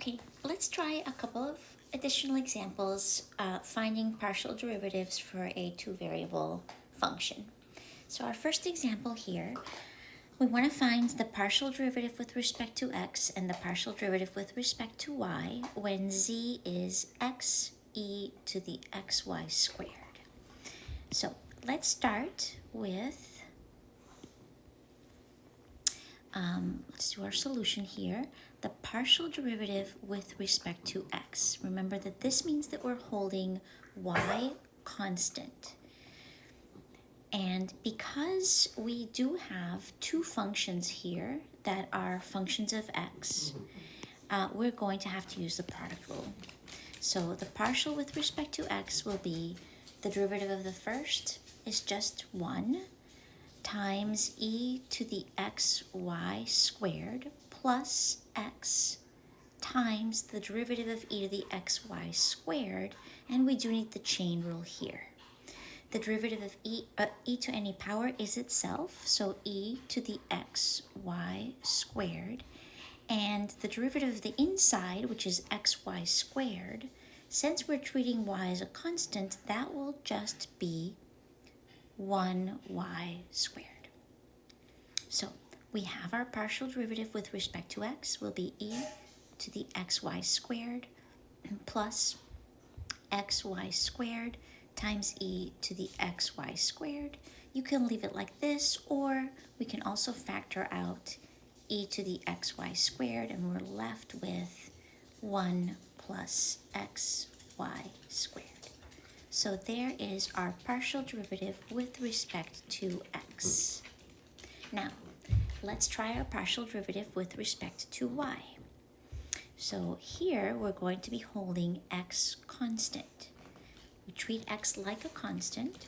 Okay, let's try a couple of additional examples finding partial derivatives for a two-variable function. So our first example here, we want to find the partial derivative with respect to x and the partial derivative with respect to y when z is x e to the xy squared. So let's start with, let's do our solution here. The partial derivative with respect to x. Remember that this means that we're holding y constant. And because we do have two functions here that are functions of x, we're going to have to use the product rule. So the partial with respect to x will be the derivative of the first is just 1 times e to the xy squared plus x times the derivative of e to the xy squared, and we do need the chain rule here. The derivative of e to any power is itself, so e to the xy squared, and the derivative of the inside, which is xy squared, since we're treating y as a constant, that will just be 1y squared. So we have our partial derivative with respect to x will be e to the xy squared plus xy squared times e to the xy squared. You can leave it like this, or we can also factor out e to the xy squared, and we're left with 1 plus xy squared. So there is our partial derivative with respect to x. Now, let's try our partial derivative with respect to y. So here we're going to be holding x constant. We treat x like a constant,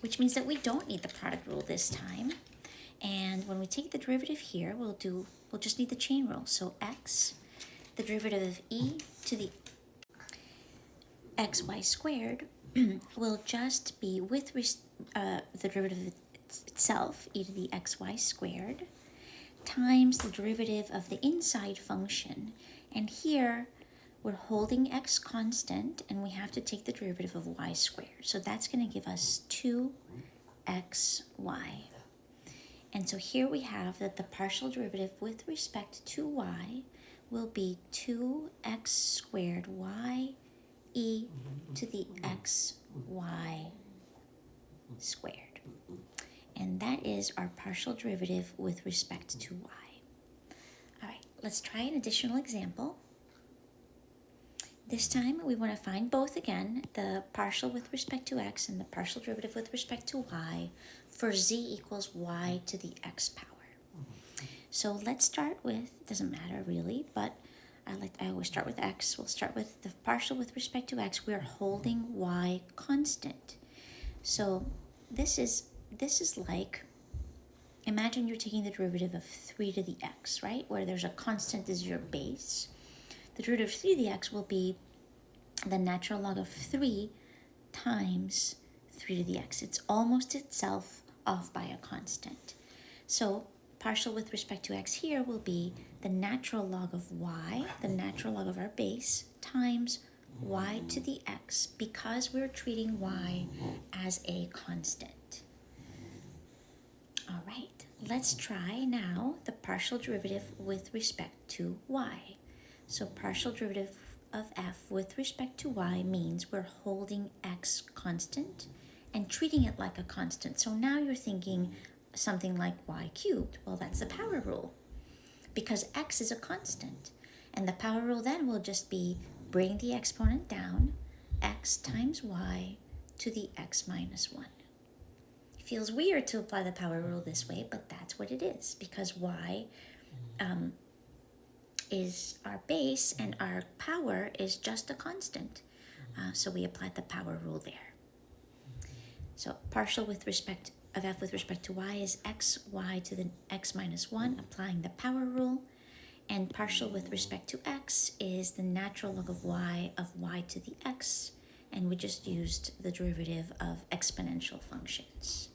which means that we don't need the product rule this time. And when we take the derivative here, we'll just need the chain rule. So x, the derivative of e to the xy squared will just be with the derivative itself, e to the xy squared, times the derivative of the inside function. And here we're holding x constant, and we have to take the derivative of y squared. So that's going to give us 2xy. And so here we have that the partial derivative with respect to y will be 2x squared y e to the xy squared. And that is our partial derivative with respect to y. All right, let's try an additional example. This time we want to find both again, the partial with respect to x and the partial derivative with respect to y for z equals y to the x power. So let's start with, doesn't matter really, but I always start with x. We'll start with the partial with respect to x. We're holding y constant. So this is like, imagine you're taking the derivative of 3 to the x, right? Where there's a constant as your base. The derivative of 3 to the x will be the natural log of 3 times 3 to the x. It's almost itself off by a constant. So partial with respect to x here will be the natural log of y, the natural log of our base, times y to the x, because we're treating y as a constant. All right, let's try now the partial derivative with respect to y. So partial derivative of f with respect to y means we're holding x constant and treating it like a constant. So now you're thinking something like y cubed. Well, that's the power rule, because x is a constant. And the power rule then will just be bring the exponent down, x times y to the x minus 1. It feels weird to apply the power rule this way, but that's what it is, because y is our base and our power is just a constant. So we applied the power rule there. So partial with respect of f with respect to y is xy to the x minus 1, applying the power rule. And partial with respect to x is the natural log of y to the x, and we just used the derivative of exponential functions.